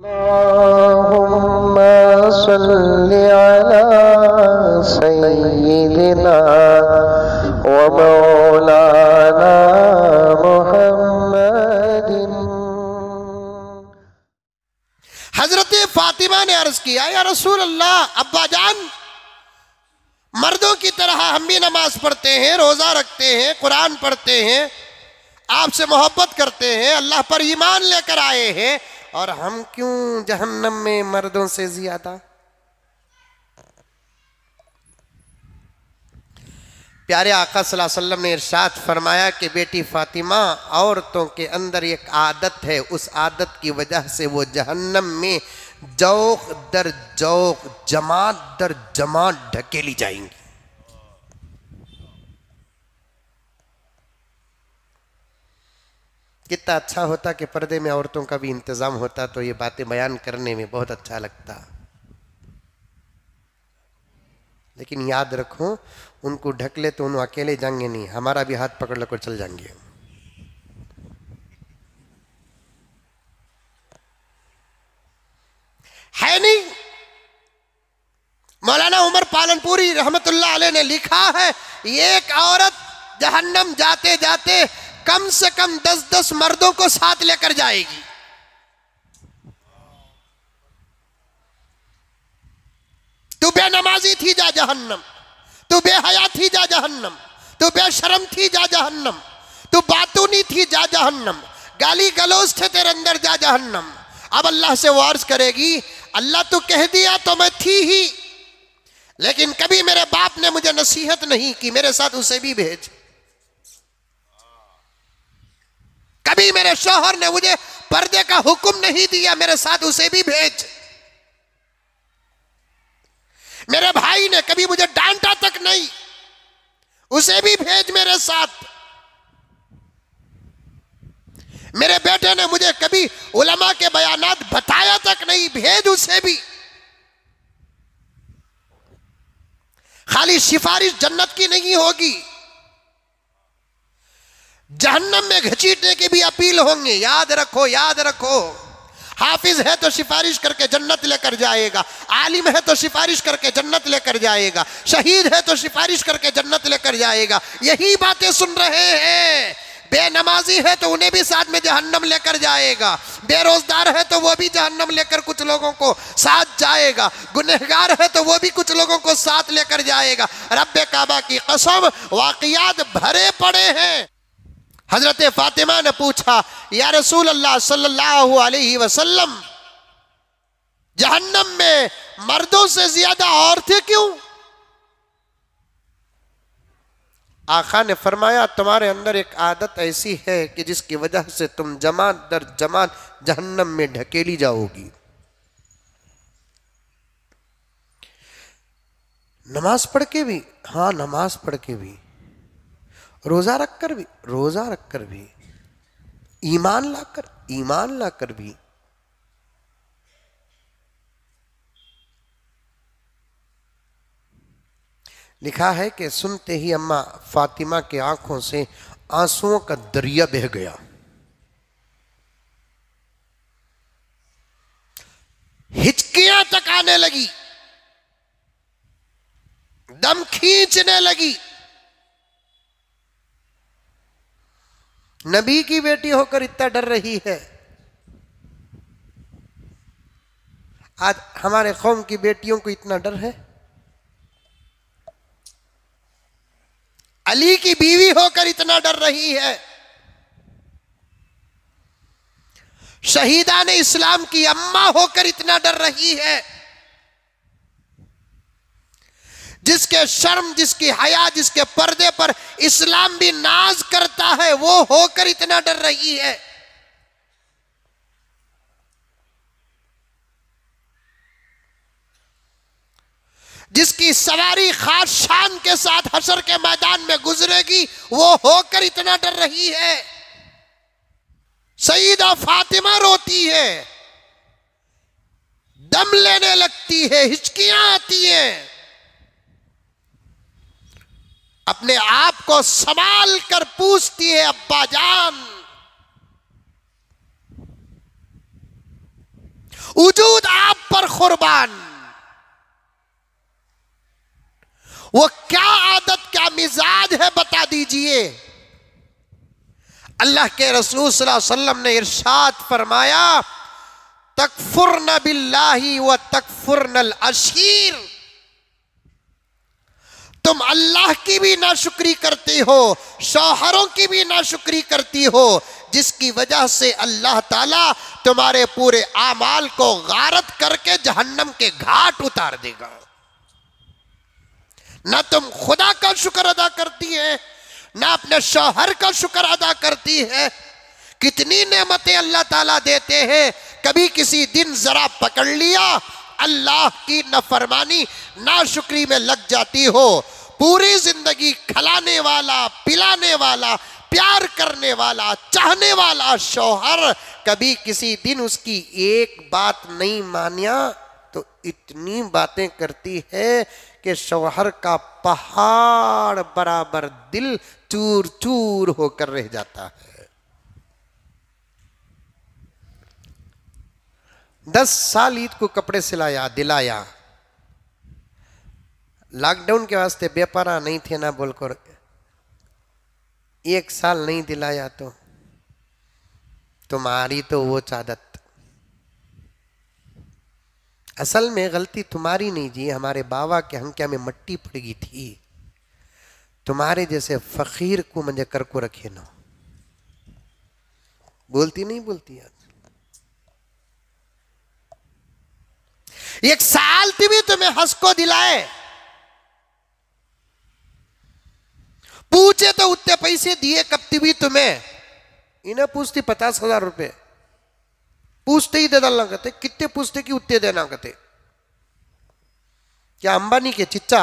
अल्लाहुम्मा सल्लि अला सय्यिदिना व मौलाना मुहम्मदिन। हजरत फातिमा ने अर्ज किया, या रसूल अल्लाह, अब्बा जान, मर्दों की तरह हम भी नमाज पढ़ते हैं, रोजा रखते हैं, कुरान पढ़ते हैं, आपसे मोहब्बत करते हैं, अल्लाह पर ईमान लेकर आए हैं, और हम क्यों जहन्नम में मर्दों से ज्यादा? प्यारे आका सल्लल्लाहु अलैहि वसल्लम ने इरशाद फरमाया कि बेटी फातिमा, औरतों के अंदर एक आदत है, उस आदत की वजह से वो जहन्नम में जौक दर जौक, जमात दर जमात ढकेली जाएंगी। कितना अच्छा होता कि पर्दे में औरतों का भी इंतजाम होता, तो ये बातें बयान करने में बहुत अच्छा लगता। लेकिन याद रखो, उनको ढकले तो उन्हें अकेले जाएंगे नहीं, हमारा भी हाथ पकड़ लेकर चल जाएंगे। है नहीं? मौलाना उमर पालनपुरी रहमतुल्लाह अलैह ने लिखा है, एक औरत जहन्नम जाते जाते कम से कम 10-10 मर्दों को साथ लेकर जाएगी। तू बेनमाजी थी, जा जहन्नम। तू बेहया थी, जा जहन्नम। तू बेशरम थी, जा जहन्नम। तू बातूनी थी, जा जहन्नम। गाली गलौज थे तेरे अंदर, जा जहन्नम। अब अल्लाह से वो अर्ज करेगी, अल्लाह तू कह दिया तो मैं थी ही, लेकिन कभी मेरे बाप ने मुझे नसीहत नहीं की, मेरे साथ उसे भी भेज। कभी मेरे शौहर ने मुझे पर्दे का हुक्म नहीं दिया, मेरे साथ उसे भी भेज। मेरे भाई ने कभी मुझे डांटा तक नहीं, उसे भी भेज मेरे साथ। मेरे बेटे ने मुझे कभी उलमा के बयानात बताया तक नहीं, भेज उसे भी। खाली सिफारिश जन्नत की नहीं होगी, जहन्नम में घसीटने की भी अपील होंगे। याद रखो, याद रखो, हाफिज है तो सिफारिश करके जन्नत लेकर जाएगा, आलिम है तो सिफारिश करके जन्नत लेकर जाएगा, शहीद है तो सिफारिश करके जन्नत लेकर जाएगा। यही बातें सुन रहे हैं। बेनमाजी है तो उन्हें भी साथ में जहन्नम लेकर जाएगा, बेरोजगार है तो वो भी जहन्नम लेकर कुछ लोगों को साथ जाएगा, गुनहगार है तो वो भी कुछ लोगों को साथ लेकर जाएगा। रब्बे काबा की कसम, वाक़ियात भरे पड़े हैं। हजरत फातिमा ने पूछा, या रसूल अल्लाह सल्लल्लाहु अलैहि वसल्लम, जहन्नम में मर्दों से ज्यादा औरतें क्यों? आका ने फरमाया, तुम्हारे अंदर एक आदत ऐसी है कि जिसकी वजह से तुम जमात दर जमात जहन्नम में ढकेली जाओगी। नमाज पढ़ के भी, हाँ नमाज पढ़ के भी, रोजा रखकर भी, रोजा रखकर भी, ईमान लाकर भी, लिखा है कि सुनते ही अम्मा फातिमा की आंखों से आंसुओं का दरिया बह गया। हिचकियां तक आने लगी, दम खींचने लगी। नबी की बेटी होकर इतना डर रही है। आज हमारे कौम की बेटियों को इतना डर है। अली की बीवी होकर इतना डर रही है। शहीदान इस्लाम की अम्मा होकर इतना डर रही है। जिसके शर्म, जिसकी हया, जिसके पर्दे पर इस्लाम भी नाज करता है, वो होकर इतना डर रही है। जिसकी सवारी खास शान के साथ हशर के मैदान में गुजरेगी, वो होकर इतना डर रही है। सईदा फातिमा रोती है, दम लेने लगती है, हिचकियां आती हैं, अपने आप को संभाल कर पूछती है, अब्बा जान, वजूद आप पर कुर्बान। वो क्या आदत क्या मिजाज है बता दीजिए। अल्लाह के रसूल सल्लल्लाहु अलैहि वसल्लम ने इरशाद फरमाया, तकफुरन बिल्लाहि व तकफुरनल अशीर, तुम अल्लाह की भी नाशुक्री करती हो, शौहरों की भी नाशुक्री करती हो, जिसकी वजह से अल्लाह ताला तुम्हारे पूरे आमाल को गारत करके जहन्नम के घाट उतार देगा। ना तुम खुदा का शुक्र अदा करती है, ना अपने शौहर का शुक्र अदा करती है। कितनी नेमतें अल्लाह ताला देते हैं, कभी किसी दिन जरा पकड़ लिया, अल्लाह की नफरमानी नाशुक्री में लग जाती हो। पूरी जिंदगी खिलाने वाला, पिलाने वाला, प्यार करने वाला, चाहने वाला शौहर, कभी किसी दिन उसकी एक बात नहीं मानिया तो इतनी बातें करती है कि शौहर का पहाड़ बराबर दिल चूर चूर होकर रह जाता है। 10 साल ईद को कपड़े सिलाया दिलाया, लॉकडाउन के वास्ते बेपरा नहीं थे ना बोलकर 1 साल नहीं दिलाया तो तुम्हारी तो वो आदत। असल में गलती तुम्हारी नहीं जी, हमारे बाबा के हंक्या में मट्टी पड़ गई थी। तुम्हारे जैसे फकीर को मुझे कर को रखे ना। बोलती नहीं बोलती आज। 1 साल भी तुम्हें हंस को दिलाए, पूछे तो उतने पैसे दिए कब भी तुम्हें, इन्हें पूछती 50,000 रुपए, पूछते ही दे डालना कहते, कितने पूछते कि उतने देना कहते। क्या अंबानी के चिच्चा